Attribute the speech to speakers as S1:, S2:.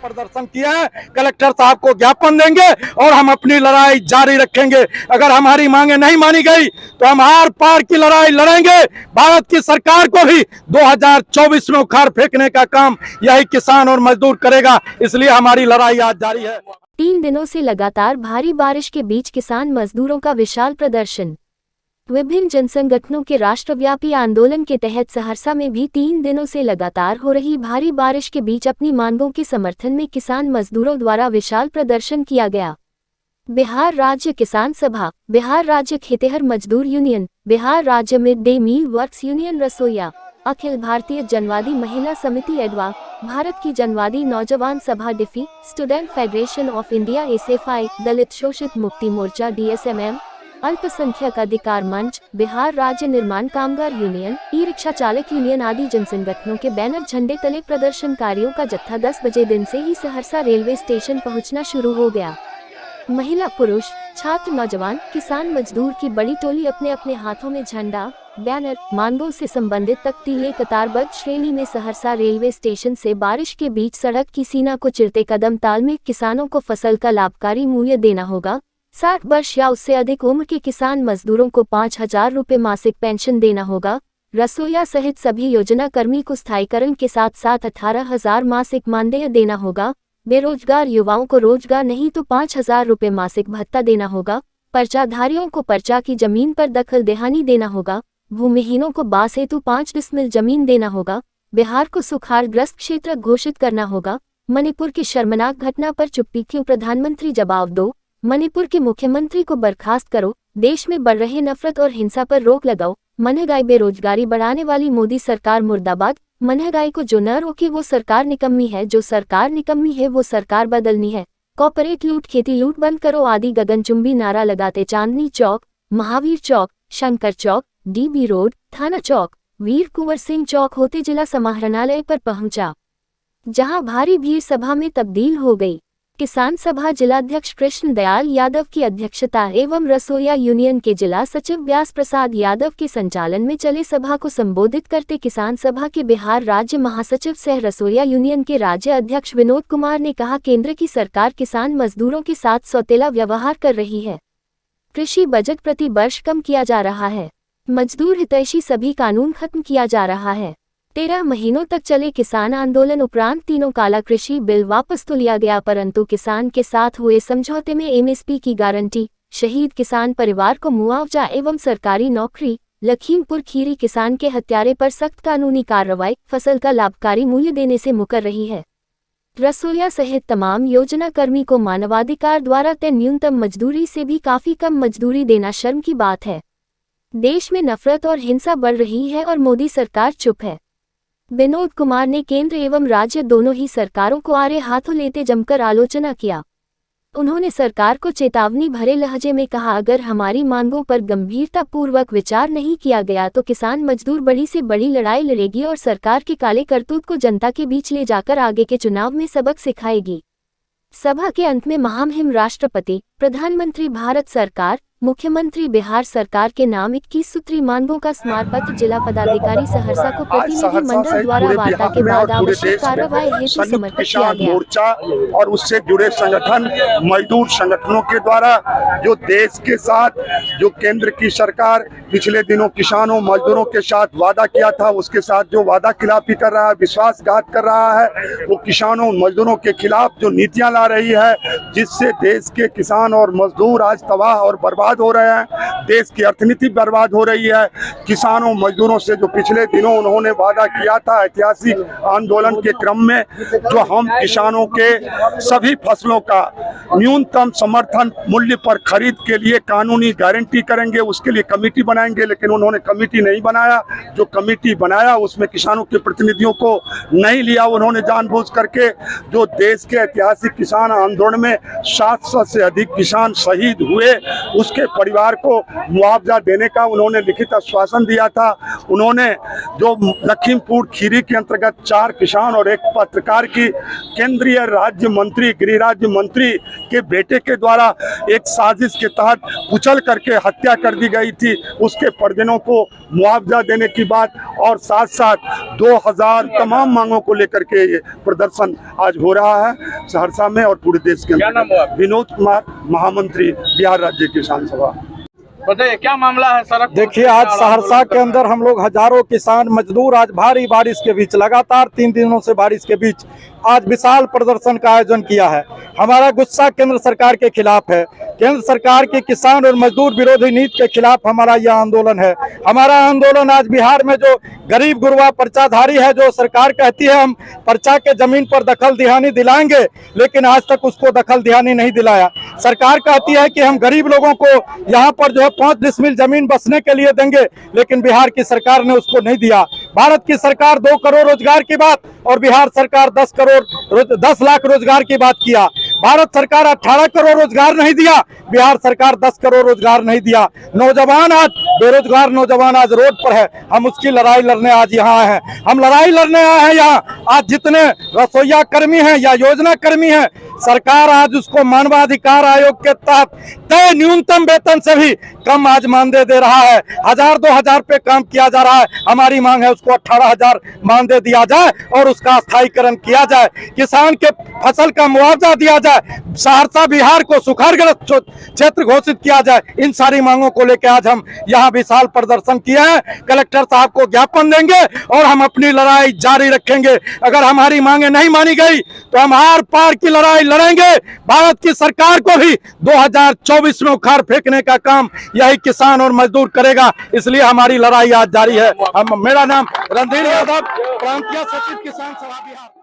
S1: प्रदर्शन किया है, कलेक्टर साहब को ज्ञापन देंगे और हम अपनी लड़ाई जारी रखेंगे। अगर हमारी मांगे नहीं मानी गई तो हम आर पार की लड़ाई लड़ेंगे। भारत की सरकार को भी 2024 में उखाड़ फेंकने का काम यही किसान और मजदूर करेगा, इसलिए हमारी लड़ाई आज जारी है।
S2: 3 दिनों से लगातार भारी बारिश के बीच किसान मजदूरों का विशाल प्रदर्शन। विभिन्न जनसंगठनों के राष्ट्रव्यापी आंदोलन के तहत सहरसा में भी 3 दिनों से लगातार हो रही भारी बारिश के बीच अपनी मांगों के समर्थन में किसान मजदूरों द्वारा विशाल प्रदर्शन किया गया। बिहार राज्य किसान सभा, बिहार राज्य खेतिहर मजदूर यूनियन, बिहार राज्य mid day meal workers union रसोइया, अखिल भारतीय जनवादी महिला समिति एडवा, भारत की जनवादी नौजवान सभा DYFI, student federation of India SFI, Dalit Shoshit Mukti मोर्चा डीएसएमएम, अल्पसंख्यक अधिकार मंच, बिहार राज्य निर्माण कामगार यूनियन, ई रिक्शा चालक यूनियन आदि जनसंगठनों के बैनर झंडे तले प्रदर्शनकारियों का जत्था 10 बजे दिन से ही सहरसा रेलवे स्टेशन पहुंचना शुरू हो गया। महिला, पुरुष, छात्र, नौजवान, किसान मजदूर की बड़ी टोली अपने अपने हाथों में झंडा, बैनर, मांगों से संबंधित तख्तीले कतारबद्ध श्रेणी में सहरसा रेलवे स्टेशन से बारिश के बीच सड़क की सीना को चिरते कदम ताल में किसानों को फसल का लाभकारी मूल्य देना होगा। 60 वर्ष या उससे अधिक उम्र के किसान मजदूरों को 5,000 रुपये मासिक पेंशन देना होगा। रसोइया सहित सभी योजना कर्मी को स्थायीकरण के साथ साथ 18,000 मासिक मानदेय देना होगा। बेरोजगार युवाओं को रोजगार नहीं तो 5,000 रुपये मासिक भत्ता देना होगा। पर्चाधारियों को पर्चा की जमीन पर दखल देहानी देना होगा। भूमिहीनों को बास हेतु 5 डिसमिल जमीन देना होगा। बिहार को सुखाड़ग्रस्त क्षेत्र घोषित करना होगा। मणिपुर की शर्मनाक घटना पर चुप्पी क्यों, प्रधानमंत्री जवाब दो। मणिपुर के मुख्यमंत्री को बर्खास्त करो। देश में बढ़ रहे नफरत और हिंसा पर रोक लगाओ। महंगाई बेरोजगारी बढ़ाने वाली मोदी सरकार मुर्दाबाद। महंगाई को जो न रोके वो सरकार निकम्मी है, जो सरकार निकम्मी है वो सरकार बदलनी है। कॉर्पोरेट लूट, खेती लूट बंद करो आदि गगनचुंबी नारा लगाते चांदनी चौक, महावीर चौक, शंकर चौक, डीबी रोड, थाना चौक, वीर कुंवर सिंह चौक होते जिला समाहरणालय पर पहुंचा, जहां भारी भीड़ सभा में तब्दील हो गई। किसान सभा जिलाध्यक्ष कृष्ण दयाल यादव की अध्यक्षता एवं रसोइया यूनियन के जिला सचिव व्यास प्रसाद यादव के संचालन में चले सभा को संबोधित करते किसान सभा के बिहार राज्य महासचिव सह रसोइया यूनियन के राज्य अध्यक्ष विनोद कुमार ने कहा, केंद्र की सरकार किसान मजदूरों के साथ सौतेला व्यवहार कर रही है। कृषि बजट प्रति वर्ष कम किया जा रहा है। मजदूर हितैषी सभी कानून खत्म किया जा रहा है। 13 महीनों तक चले किसान आंदोलन उपरांत तीनों काला कृषि बिल वापस तो लिया गया, परंतु किसान के साथ हुए समझौते में एमएसपी की गारंटी, शहीद किसान परिवार को मुआवजा एवं सरकारी नौकरी, लखीमपुर खीरी किसान के हत्यारे पर सख्त कानूनी कार्रवाई, फसल का लाभकारी मूल्य देने से मुकर रही है। रसोइया सहित तमाम योजना कर्मी को मानवाधिकार द्वारा तय न्यूनतम मजदूरी से भी काफी कम मजदूरी देना शर्म की बात है। देश में नफरत और हिंसा बढ़ रही है और मोदी सरकार चुप है। विनोद कुमार ने केंद्र एवं राज्य दोनों ही सरकारों को आड़े हाथों लेते जमकर आलोचना किया। उन्होंने सरकार को चेतावनी भरे लहजे में कहा, अगर हमारी मांगों पर गंभीरता पूर्वक विचार नहीं किया गया तो किसान मजदूर बड़ी से बड़ी लड़ाई लड़ेगी और सरकार के काले करतूत को जनता के बीच ले जाकर आगे के चुनाव में सबक सिखाएगी। सभा के अंत में महामहिम राष्ट्रपति, प्रधानमंत्री भारत सरकार, मुख्यमंत्री बिहार सरकार के नाम 21 सूत्री मांगों का स्मारक पत्र जिला पदाधिकारी सहरसा को प्रतिनिधि मंडल द्वारा वार्ता के बाद आवश्यक कार्रवाई हेतु समर्पित किया गया।
S3: मोर्चा और उससे जुड़े संगठन, मजदूर संगठनों के द्वारा जो देश के साथ जो केंद्र की सरकार पिछले दिनों किसानों मजदूरों के साथ वादा किया था, उसके साथ जो वादा खिलाफी कर रहा है, विश्वासघात कर रहा है, वो किसानों मजदूरों के खिलाफ जो नीतियां ला रही है, जिससे देश के किसान और मजदूर आज तबाह और बर्बाद हो रहे हैं। देश की अर्थनीति बर्बाद हो रही है। किसानों मजदूरों से जो पिछले दिनों उन्होंने वादा किया था ऐतिहासिक आंदोलन के क्रम में, जो हम किसानों के सभी फसलों का न्यूनतम समर्थन मूल्य पर खरीद के लिए कानूनी गारंटी करेंगे, उसके लिए कमेटी बनाएंगे, लेकिन उन्होंने कमेटी नहीं बनाया। जो कमेटी बनाया उसमें किसानों के प्रतिनिधियों को नहीं लिया। उन्होंने जानबूझ करके जो देश के ऐतिहासिक किसान आंदोलन में 700 से अधिक किसान शहीद हुए, उसके उसके परिवार को मुआवजा देने का उन्होंने लिखित आश्वासन दिया था। उन्होंने जो लखीमपुर खीरी के अंतर्गत 4 किसान और 1 पत्रकार की केंद्रीय राज्य मंत्री, गृह राज्य मंत्री के बेटे के द्वारा एक साजिश के तहत कुचल करके हत्या कर दी गई थी, उसके परिजनों को मुआवजा देने की बात और साथ साथ 2000 तमाम मांगों को लेकर के ये प्रदर्शन आज हो रहा है सहरसा में और पूरे देश के अंदर। विनोद कुमार, महामंत्री, बिहार राज्य किसान सभा।
S4: बताइए क्या मामला है सड़क?
S1: देखिए, आज सहरसा के अंदर हम लोग हजारों किसान मजदूर आज भारी बारिश के बीच, लगातार 3 दिनों से बारिश के बीच आज विशाल प्रदर्शन का आयोजन किया है। हमारा गुस्सा केंद्र सरकार के खिलाफ है। केंद्र सरकार की किसान और मजदूर विरोधी नीति के खिलाफ हमारा यह आंदोलन है। हमारा आंदोलन आज बिहार में जो गरीब गुरबा पर्चाधारी है, जो सरकार कहती है हम पर्चा के जमीन पर दखल दिहानी दिलाएंगे, लेकिन आज तक उसको दखल दिहानी नहीं दिलाया। सरकार कहती है कि हम गरीब लोगों को यहाँ पर जो है 5 डिसमिल जमीन बसने के लिए देंगे, लेकिन बिहार की सरकार ने उसको नहीं दिया। भारत की सरकार 2 करोड़ रोजगार की बात और बिहार सरकार 10 लाख रोजगार की बात किया। भारत सरकार 18 करोड़ रोजगार नहीं दिया, बिहार सरकार 10 करोड़ रोजगार नहीं दिया। नौजवान आज बेरोजगार नौजवान आज रोड पर है। हम उसकी लड़ाई लड़ने आज यहाँ आए हैं। हम लड़ाई लड़ने आए हैं यहाँ। आज जितने रसोईया कर्मी हैं या योजना कर्मी हैं, सरकार आज उसको मानवाधिकार आयोग के तहत तय न्यूनतम वेतन से भी कम आज मानदेय दे रहा है। 1000-2000 पे काम किया जा रहा है। हमारी मांग है उसको 18,000 मानदेय दिया जाए और उसका स्थायीकरण किया जाए। किसान के फसल का मुआवजा दिया जाए। सहरसा बिहार को सुखाड़ग्रस्त क्षेत्र घोषित किया जाए। इन सारी मांगों को लेकर आज हम यहाँ विशाल प्रदर्शन किए हैं। कलेक्टर साहब को ज्ञापन देंगे और हम अपनी लड़ाई जारी रखेंगे। अगर हमारी मांगे नहीं मानी गई तो हम आर पार की लड़ाई लड़ेंगे। भारत की सरकार को भी 2024 में उखाड़ फेंकने का काम यही किसान और मजदूर करेगा। इसलिए हमारी लड़ाई आज जारी है। मेरा नाम रणधीर यादव, प्रांतीय सचिव किसान सभा बिहार।